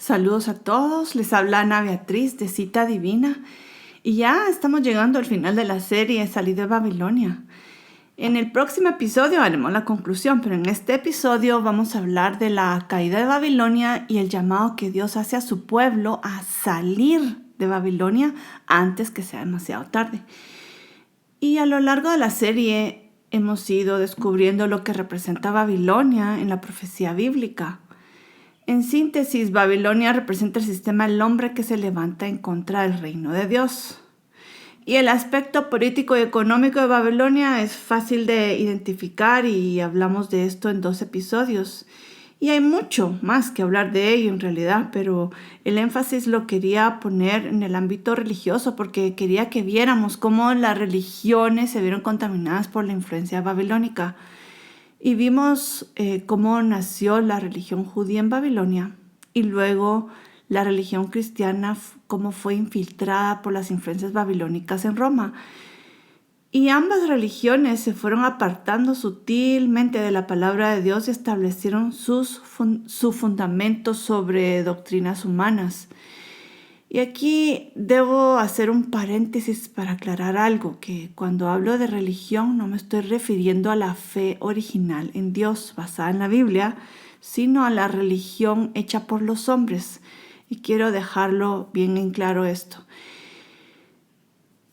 Saludos a todos, les habla Ana Beatriz de Cita Divina y ya estamos llegando al final de la serie Salir de Babilonia. En el próximo episodio haremos la conclusión, pero en este episodio vamos a hablar de la caída de Babilonia y el llamado que Dios hace a su pueblo a salir de Babilonia antes que sea demasiado tarde. Y a lo largo de la serie hemos ido descubriendo lo que representa Babilonia en la profecía bíblica. En síntesis, Babilonia representa el sistema del hombre que se levanta en contra del reino de Dios. Y el aspecto político y económico de Babilonia es fácil de identificar y hablamos de esto en 2 episodios. Y hay mucho más que hablar de ello en realidad, pero el énfasis lo quería poner en el ámbito religioso porque quería que viéramos cómo las religiones se vieron contaminadas por la influencia babilónica. Y vimos cómo nació la religión judía en Babilonia y luego la religión cristiana, cómo fue infiltrada por las influencias babilónicas en Roma. Y ambas religiones se fueron apartando sutilmente de la palabra de Dios y establecieron su fundamento sobre doctrinas humanas. Y aquí debo hacer un paréntesis para aclarar algo, que cuando hablo de religión no me estoy refiriendo a la fe original en Dios basada en la Biblia, sino a la religión hecha por los hombres. Y quiero dejarlo bien en claro esto.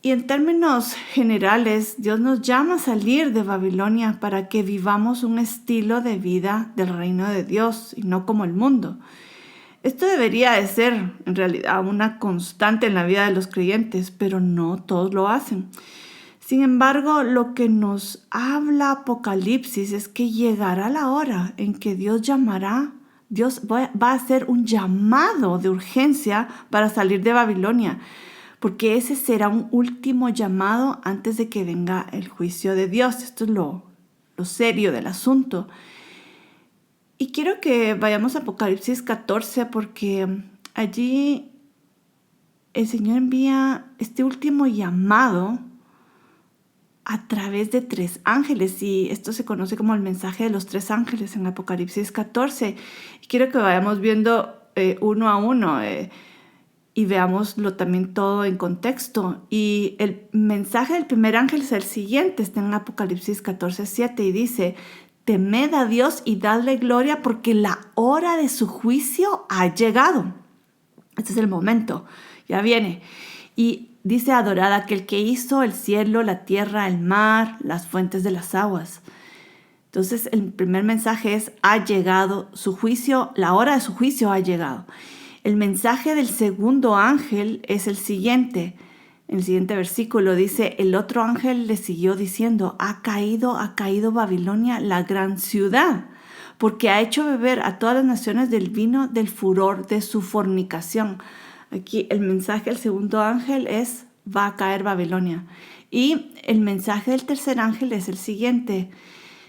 Y en términos generales, Dios nos llama a salir de Babilonia para que vivamos un estilo de vida del reino de Dios y no como el mundo. Esto debería de ser en realidad una constante en la vida de los creyentes, pero no todos lo hacen. Sin embargo, lo que nos habla Apocalipsis es que llegará la hora en que Dios va a hacer un llamado de urgencia para salir de Babilonia, porque ese será un último llamado antes de que venga el juicio de Dios. Esto es lo serio del asunto. Y quiero que vayamos a Apocalipsis 14 porque allí el Señor envía este último llamado a través de 3 ángeles y esto se conoce como el mensaje de los 3 ángeles en Apocalipsis 14. Y quiero que vayamos viendo uno a uno y veámoslo también todo en contexto. Y el mensaje del primer ángel es el siguiente, está en Apocalipsis 14:7 y dice: temed a Dios y dadle gloria porque la hora de su juicio ha llegado. Este es el momento, ya viene. Y dice: adorad a aquel que hizo el cielo, la tierra, el mar, las fuentes de las aguas. Entonces el primer mensaje es: ha llegado su juicio, la hora de su juicio ha llegado. El mensaje del segundo ángel es el siguiente. En el siguiente versículo dice: el otro ángel le siguió diciendo: ha caído Babilonia, la gran ciudad, porque ha hecho beber a todas las naciones del vino del furor de su fornicación. Aquí el mensaje del segundo ángel es: va a caer Babilonia. Y el mensaje del tercer ángel es el siguiente.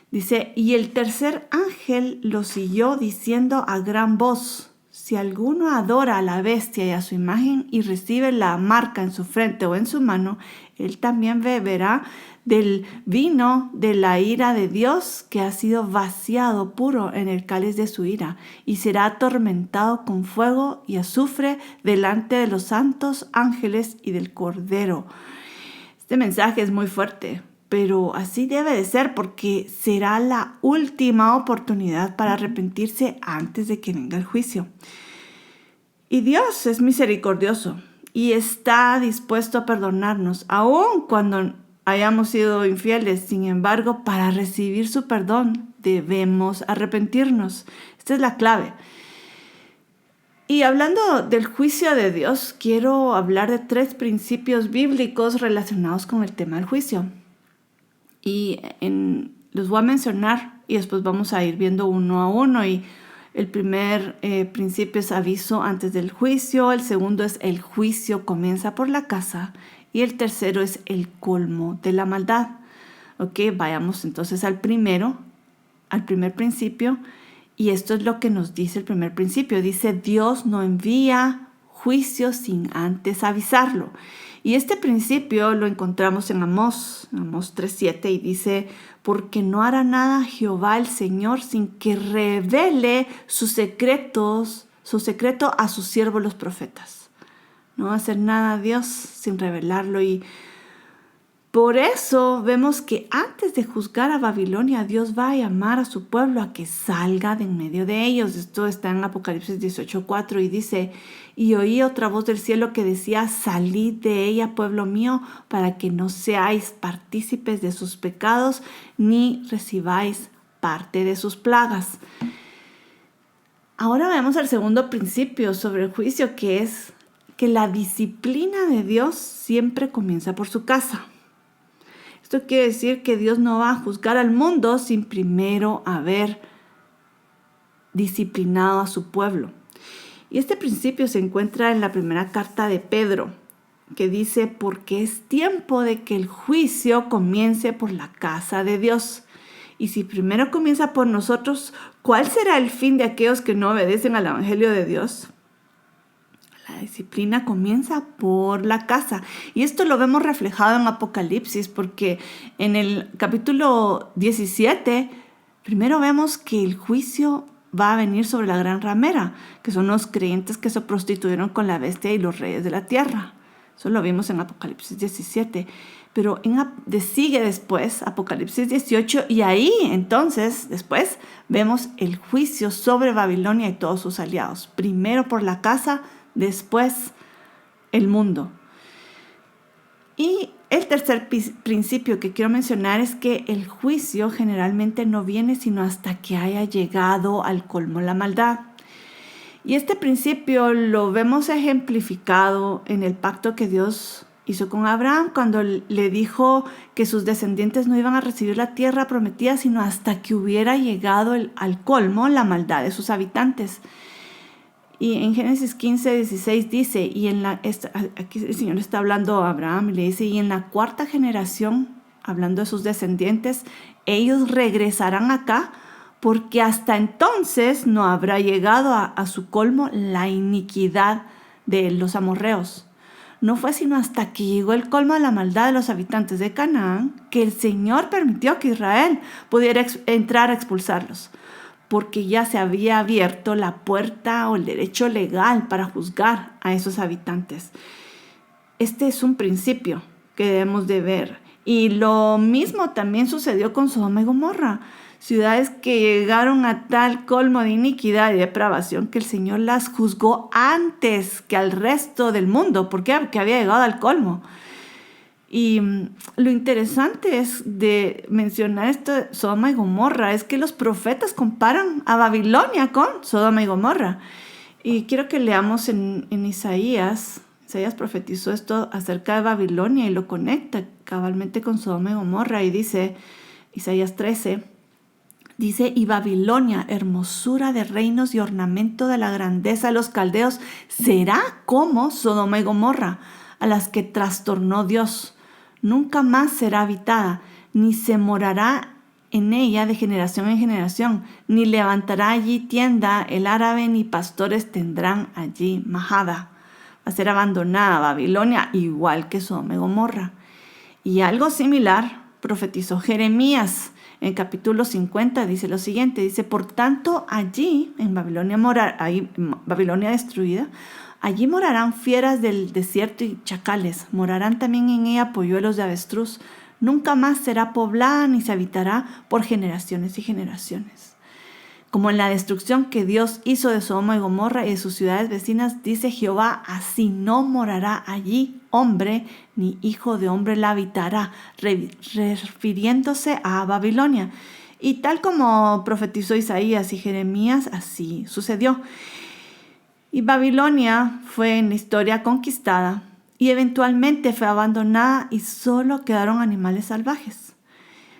Dice: y el tercer ángel lo siguió diciendo a gran voz: si alguno adora a la bestia y a su imagen y recibe la marca en su frente o en su mano, él también beberá del vino de la ira de Dios que ha sido vaciado puro en el cáliz de su ira y será atormentado con fuego y azufre delante de los santos ángeles y del Cordero. Este mensaje es muy fuerte, pero así debe de ser porque será la última oportunidad para arrepentirse antes de que venga el juicio. Y Dios es misericordioso y está dispuesto a perdonarnos, aun cuando hayamos sido infieles. Sin embargo, para recibir su perdón debemos arrepentirnos. Esta es la clave. Y hablando del juicio de Dios, quiero hablar de 3 principios bíblicos relacionados con el tema del juicio. Y los voy a mencionar y después vamos a ir viendo uno a uno. Y el primer principio es aviso antes del juicio. El segundo es: el juicio comienza por la casa. Y el tercero es: el colmo de la maldad. Ok, vayamos entonces al primer principio. Y esto es lo que nos dice el primer principio. Dice: Dios no envía juicio sin antes avisarlo. Y este principio lo encontramos en Amós 3:7 y dice: porque no hará nada Jehová el Señor sin que revele sus secretos su secreto a sus siervos los profetas. No va a hacer nada a Dios sin revelarlo, y por eso vemos que antes de juzgar a Babilonia, Dios va a llamar a su pueblo a que salga de en medio de ellos. Esto está en Apocalipsis 18:4 y dice: y oí otra voz del cielo que decía: salid de ella, pueblo mío, para que no seáis partícipes de sus pecados, ni recibáis parte de sus plagas. Ahora vemos el segundo principio sobre el juicio, que es que la disciplina de Dios siempre comienza por su casa. Esto quiere decir que Dios no va a juzgar al mundo sin primero haber disciplinado a su pueblo. Y este principio se encuentra en la primera carta de Pedro, que dice: porque es tiempo de que el juicio comience por la casa de Dios. Y si primero comienza por nosotros, ¿cuál será el fin de aquellos que no obedecen al Evangelio de Dios? La disciplina comienza por la casa. Y esto lo vemos reflejado en Apocalipsis, porque en el capítulo 17, primero vemos que el juicio va a venir sobre la gran ramera, que son los creyentes que se prostituyeron con la bestia y los reyes de la tierra. Eso lo vimos en Apocalipsis 17. Pero sigue después Apocalipsis 18, y ahí entonces después vemos el juicio sobre Babilonia y todos sus aliados. Primero por la casa, después el mundo. Y el tercer principio que quiero mencionar es que el juicio generalmente no viene sino hasta que haya llegado al colmo la maldad. Y este principio lo vemos ejemplificado en el pacto que Dios hizo con Abraham, cuando le dijo que sus descendientes no iban a recibir la tierra prometida sino hasta que hubiera llegado al colmo la maldad de sus habitantes. Y en Génesis 15:16 dice, aquí el Señor está hablando a Abraham y le dice: y en la cuarta generación, hablando de sus descendientes, ellos regresarán acá, porque hasta entonces no habrá llegado a su colmo la iniquidad de los amorreos. No fue sino hasta que llegó el colmo de la maldad de los habitantes de Canaán que el Señor permitió que Israel pudiera entrar a expulsarlos, porque ya se había abierto la puerta o el derecho legal para juzgar a esos habitantes. Este es un principio que debemos de ver. Y lo mismo también sucedió con Sodoma y Gomorra, ciudades que llegaron a tal colmo de iniquidad y depravación que el Señor las juzgó antes que al resto del mundo. ¿Por qué? Porque había llegado al colmo. Y lo interesante es de mencionar esto de Sodoma y Gomorra es que los profetas comparan a Babilonia con Sodoma y Gomorra. Y quiero que leamos en Isaías. Isaías profetizó esto acerca de Babilonia y lo conecta cabalmente con Sodoma y Gomorra. Y dice, Isaías 13, dice: y Babilonia, hermosura de reinos y ornamento de la grandeza de los caldeos, será como Sodoma y Gomorra, a las que trastornó Dios. Nunca más será habitada, ni se morará en ella de generación en generación, ni levantará allí tienda el árabe, ni pastores tendrán allí majada. Va a ser abandonada Babilonia, igual que Sodoma y Gomorra. Y algo similar profetizó Jeremías. En capítulo 50 dice lo siguiente, dice: por tanto allí, en Babilonia Babilonia destruida, allí morarán fieras del desierto y chacales, morarán también en ella polluelos de avestruz. Nunca más será poblada ni se habitará por generaciones y generaciones. Como en la destrucción que Dios hizo de Sodoma y Gomorra y de sus ciudades vecinas, dice Jehová: así no morará allí hombre, ni hijo de hombre la habitará, refiriéndose a Babilonia. Y tal como profetizó Isaías y Jeremías, así sucedió. Y Babilonia fue en la historia conquistada y eventualmente fue abandonada y solo quedaron animales salvajes.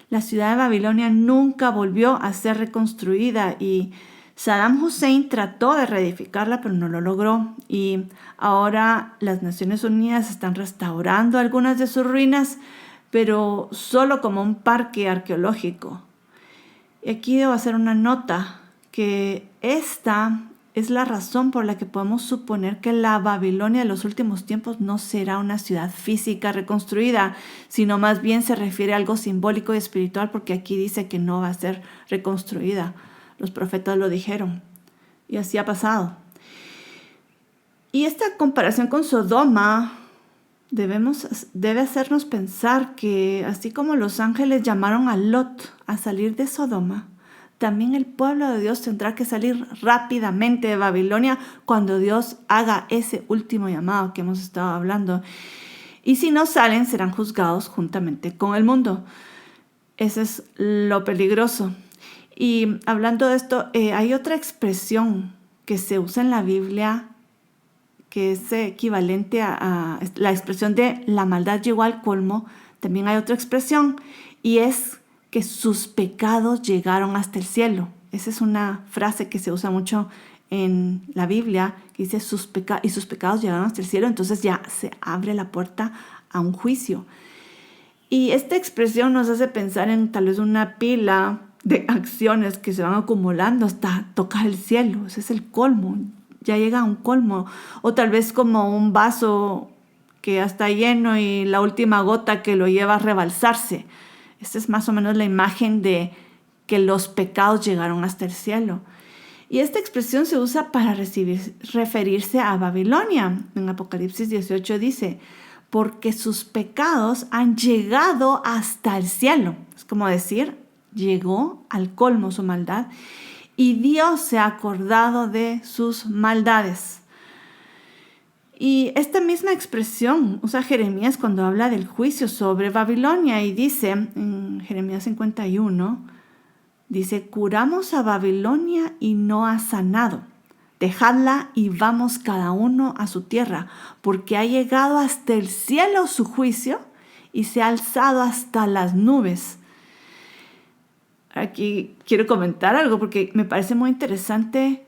La ciudad de Babilonia nunca volvió a ser reconstruida y Saddam Hussein trató de reedificarla, pero no lo logró. Y ahora las Naciones Unidas están restaurando algunas de sus ruinas, pero solo como un parque arqueológico. Y aquí debo hacer una nota, que esta es la razón por la que podemos suponer que la Babilonia de los últimos tiempos no será una ciudad física reconstruida, sino más bien se refiere a algo simbólico y espiritual, porque aquí dice que no va a ser reconstruida. Los profetas lo dijeron y así ha pasado. Y esta comparación con Sodoma debe hacernos pensar que así como los ángeles llamaron a Lot a salir de Sodoma, también el pueblo de Dios tendrá que salir rápidamente de Babilonia cuando Dios haga ese último llamado que hemos estado hablando. Y si no salen, serán juzgados juntamente con el mundo. Ese es lo peligroso. Y hablando de esto, hay otra expresión que se usa en la Biblia que es equivalente a la expresión de la maldad llegó al colmo. También hay otra expresión y es que sus pecados llegaron hasta el cielo. Esa es una frase que se usa mucho en la Biblia, que dice sus pecados llegaron hasta el cielo, entonces ya se abre la puerta a un juicio. Y esta expresión nos hace pensar en tal vez una pila de acciones que se van acumulando hasta tocar el cielo. Ese es el colmo, ya llega a un colmo. O tal vez como un vaso que ya está lleno y la última gota que lo lleva a rebalsarse. Esta es más o menos la imagen de que los pecados llegaron hasta el cielo. Y esta expresión se usa para referirse a Babilonia. En Apocalipsis 18 dice, porque sus pecados han llegado hasta el cielo. Es como decir, llegó al colmo su maldad y Dios se ha acordado de sus maldades. Y esta misma expresión usa Jeremías cuando habla del juicio sobre Babilonia y dice en Jeremías 51, dice, curamos a Babilonia y no ha sanado. Dejadla y vamos cada uno a su tierra, porque ha llegado hasta el cielo su juicio y se ha alzado hasta las nubes. Aquí quiero comentar algo porque me parece muy interesante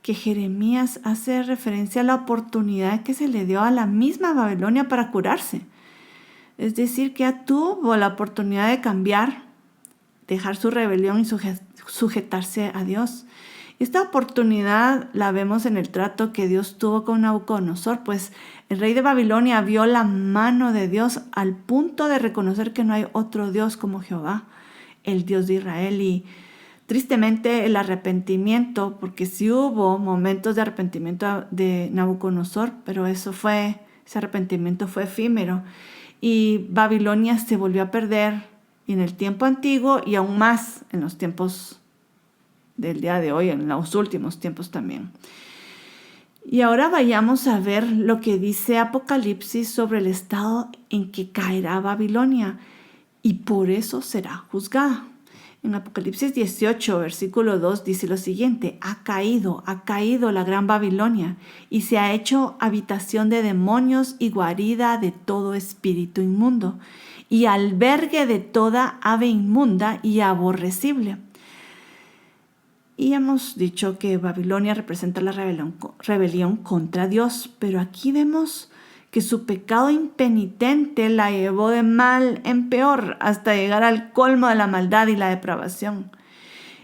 que Jeremías hace referencia a la oportunidad que se le dio a la misma Babilonia para curarse. Es decir, que ya tuvo la oportunidad de cambiar, dejar su rebelión y sujetarse a Dios. Esta oportunidad la vemos en el trato que Dios tuvo con Nabucodonosor, pues el rey de Babilonia vio la mano de Dios al punto de reconocer que no hay otro Dios como Jehová, el Dios de Israel. Y tristemente el arrepentimiento, porque sí hubo momentos de arrepentimiento de Nabucodonosor, pero ese arrepentimiento fue efímero. Y Babilonia se volvió a perder en el tiempo antiguo y aún más en los tiempos del día de hoy, en los últimos tiempos también. Y ahora vayamos a ver lo que dice Apocalipsis sobre el estado en que caerá Babilonia y por eso será juzgada. En Apocalipsis 18, versículo 2 dice lo siguiente, ha caído la gran Babilonia y se ha hecho habitación de demonios y guarida de todo espíritu inmundo y albergue de toda ave inmunda y aborrecible. Y hemos dicho que Babilonia representa la rebelión contra Dios, pero aquí vemos que su pecado impenitente la llevó de mal en peor hasta llegar al colmo de la maldad y la depravación.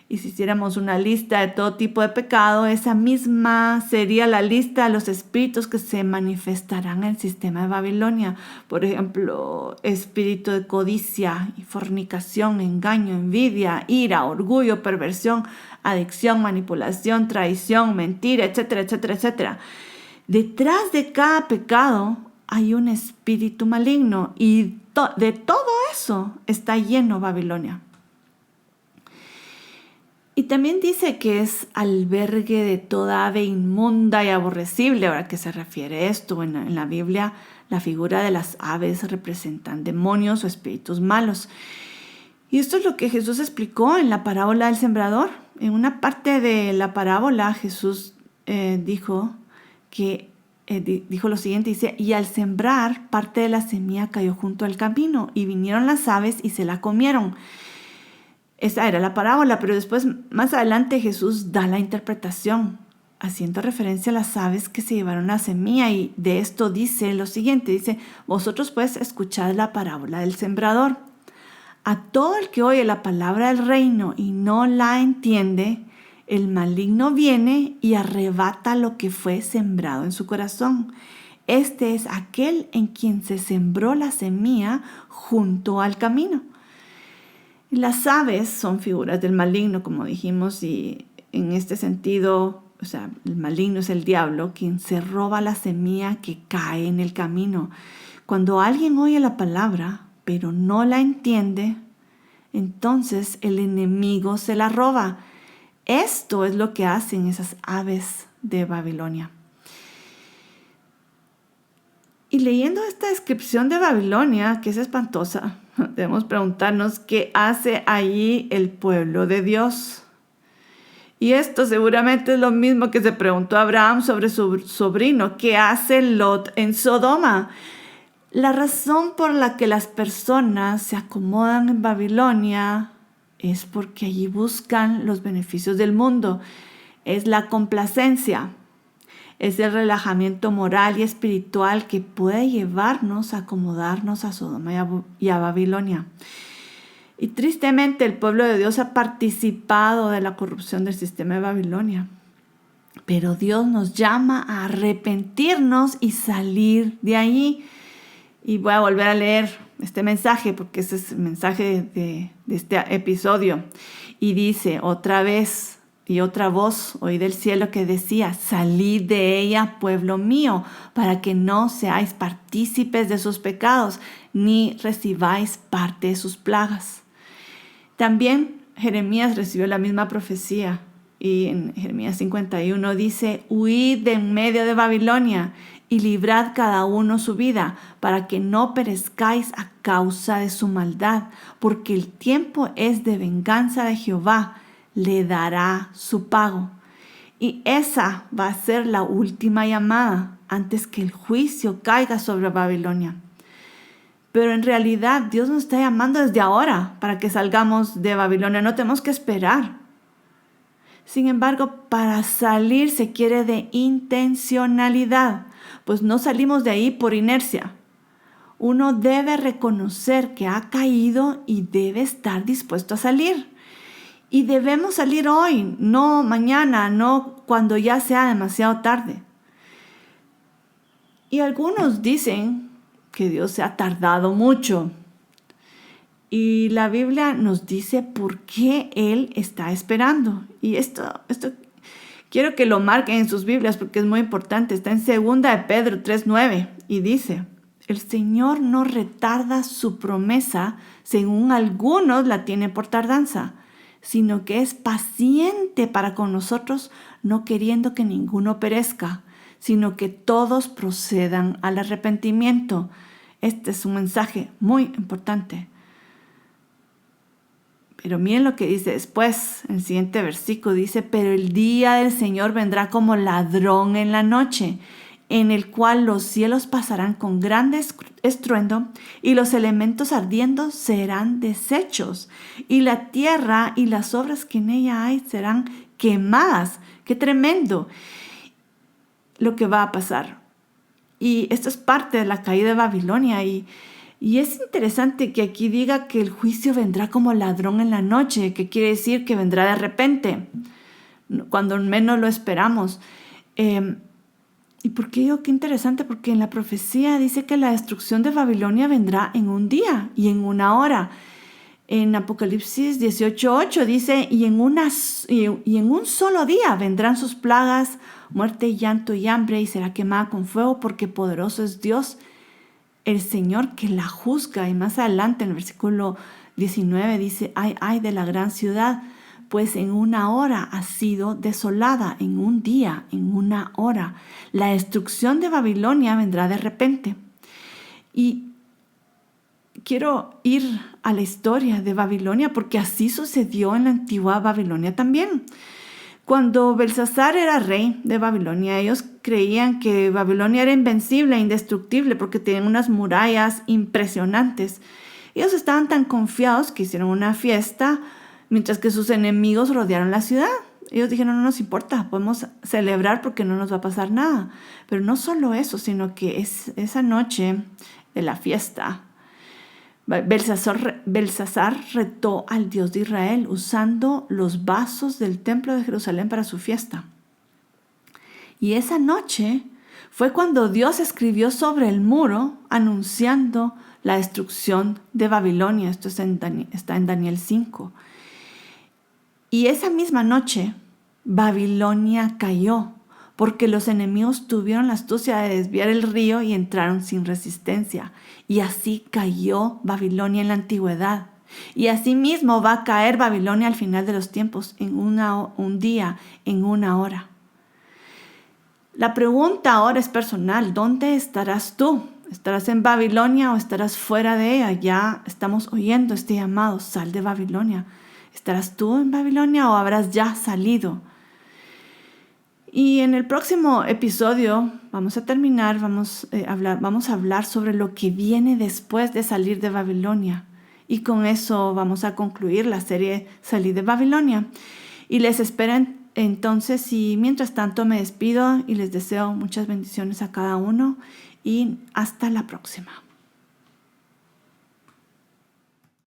Y si hiciéramos una lista de todo tipo de pecado, esa misma sería la lista de los espíritus que se manifestarán en el sistema de Babilonia. Por ejemplo, espíritu de codicia y fornicación, engaño, envidia, ira, orgullo, perversión, adicción, manipulación, traición, mentira, etcétera, etcétera, etcétera. Detrás de cada pecado hay un espíritu maligno y de todo eso está lleno Babilonia. Y también dice que es albergue de toda ave inmunda y aborrecible. Ahora, ¿a qué se refiere esto? En la Biblia, la figura de las aves representan demonios o espíritus malos. Y esto es lo que Jesús explicó en la parábola del sembrador. En una parte de la parábola, Jesús dijo lo siguiente, dice, y al sembrar, parte de la semilla cayó junto al camino, y vinieron las aves y se la comieron. Esa era la parábola, pero después, más adelante, Jesús da la interpretación, haciendo referencia a las aves que se llevaron la semilla, y de esto dice lo siguiente, dice, vosotros pues escuchad la parábola del sembrador. A todo el que oye la palabra del reino y no la entiende, el maligno viene y arrebata lo que fue sembrado en su corazón. Este es aquel en quien se sembró la semilla junto al camino. Las aves son figuras del maligno, como dijimos, y en este sentido o sea, el maligno es el diablo, quien se roba la semilla que cae en el camino. Cuando alguien oye la palabra, pero no la entiende, entonces el enemigo se la roba. Esto es lo que hacen esas aves de Babilonia. Y leyendo esta descripción de Babilonia, que es espantosa, debemos preguntarnos qué hace allí el pueblo de Dios. Y esto seguramente es lo mismo que se preguntó Abraham sobre su sobrino, ¿qué hace Lot en Sodoma? La razón por la que las personas se acomodan en Babilonia es porque allí buscan los beneficios del mundo. Es la complacencia. Es el relajamiento moral y espiritual que puede llevarnos a acomodarnos a Sodoma y a Babilonia. Y tristemente el pueblo de Dios ha participado de la corrupción del sistema de Babilonia. Pero Dios nos llama a arrepentirnos y salir de allí. Y voy a volver a leer este mensaje porque ese es el mensaje de este episodio. Y dice otra vez, y otra voz oí del cielo que decía, salid de ella, pueblo mío, para que no seáis partícipes de sus pecados, ni recibáis parte de sus plagas. También Jeremías recibió la misma profecía. Y en Jeremías 51 dice, huid de en medio de Babilonia y librad cada uno su vida, para que no perezcáis a causa de su maldad, porque el tiempo es de venganza de Jehová, le dará su pago. Y esa va a ser la última llamada antes que el juicio caiga sobre Babilonia. Pero en realidad Dios nos está llamando desde ahora para que salgamos de Babilonia. No tenemos que esperar. Sin embargo, para salir se quiere de intencionalidad, pues no salimos de ahí por inercia. Uno debe reconocer que ha caído y debe estar dispuesto a salir. Y debemos salir hoy, no mañana, no cuando ya sea demasiado tarde. Y algunos dicen que Dios se ha tardado mucho. Y la Biblia nos dice por qué Él está esperando. Y esto quiero que lo marquen en sus Biblias porque es muy importante. Está en 2 de Pedro 3:9 y dice, el Señor no retarda su promesa, según algunos la tienen por tardanza, sino que es paciente para con nosotros, no queriendo que ninguno perezca, sino que todos procedan al arrepentimiento. Este es un mensaje muy importante. Pero miren lo que dice después, en el siguiente versículo dice, pero el día del Señor vendrá como ladrón en la noche, en el cual los cielos pasarán con grande estruendo y los elementos ardiendo serán deshechos y la tierra y las obras que en ella hay serán quemadas. ¡Qué tremendo lo que va a pasar! Y esto es parte de la caída de Babilonia y es interesante que aquí diga que el juicio vendrá como ladrón en la noche, que quiere decir que vendrá de repente, cuando menos lo esperamos. ¿Y por qué digo qué interesante? Porque en la profecía dice que la destrucción de Babilonia vendrá en un día y en una hora. En Apocalipsis 18:8 dice, y en un solo día vendrán sus plagas, muerte, llanto y hambre, y será quemada con fuego, porque poderoso es Dios, el Señor que la juzga. Y más adelante en el versículo 19 dice, ay de la gran ciudad, pues en una hora ha sido desolada, en un día, en una hora. La destrucción de Babilonia vendrá de repente. Y quiero ir a la historia de Babilonia porque así sucedió en la antigua Babilonia también. Cuando Belsasar era rey de Babilonia, ellos creían que Babilonia era invencible e indestructible porque tenían unas murallas impresionantes. Ellos estaban tan confiados que hicieron una fiesta mientras que sus enemigos rodearon la ciudad. Ellos dijeron, no nos importa, podemos celebrar porque no nos va a pasar nada. Pero no solo eso, sino que esa noche de la fiesta, Belsasar retó al Dios de Israel usando los vasos del templo de Jerusalén para su fiesta. Y esa noche fue cuando Dios escribió sobre el muro anunciando la destrucción de Babilonia. Esto está en Daniel 5. Y esa misma noche Babilonia cayó, porque los enemigos tuvieron la astucia de desviar el río y entraron sin resistencia. Y así cayó Babilonia en la antigüedad. Y así mismo va a caer Babilonia al final de los tiempos, en un día, en una hora. La pregunta ahora es personal. ¿Dónde estarás tú? ¿Estarás en Babilonia o estarás fuera de ella? Ya estamos oyendo este llamado, sal de Babilonia. ¿Estarás tú en Babilonia o habrás ya salido? Y en el próximo episodio vamos a terminar, vamos a hablar sobre lo que viene después de salir de Babilonia. Y con eso vamos a concluir la serie Salir de Babilonia. Y les espero entonces, y mientras tanto me despido y les deseo muchas bendiciones a cada uno y hasta la próxima.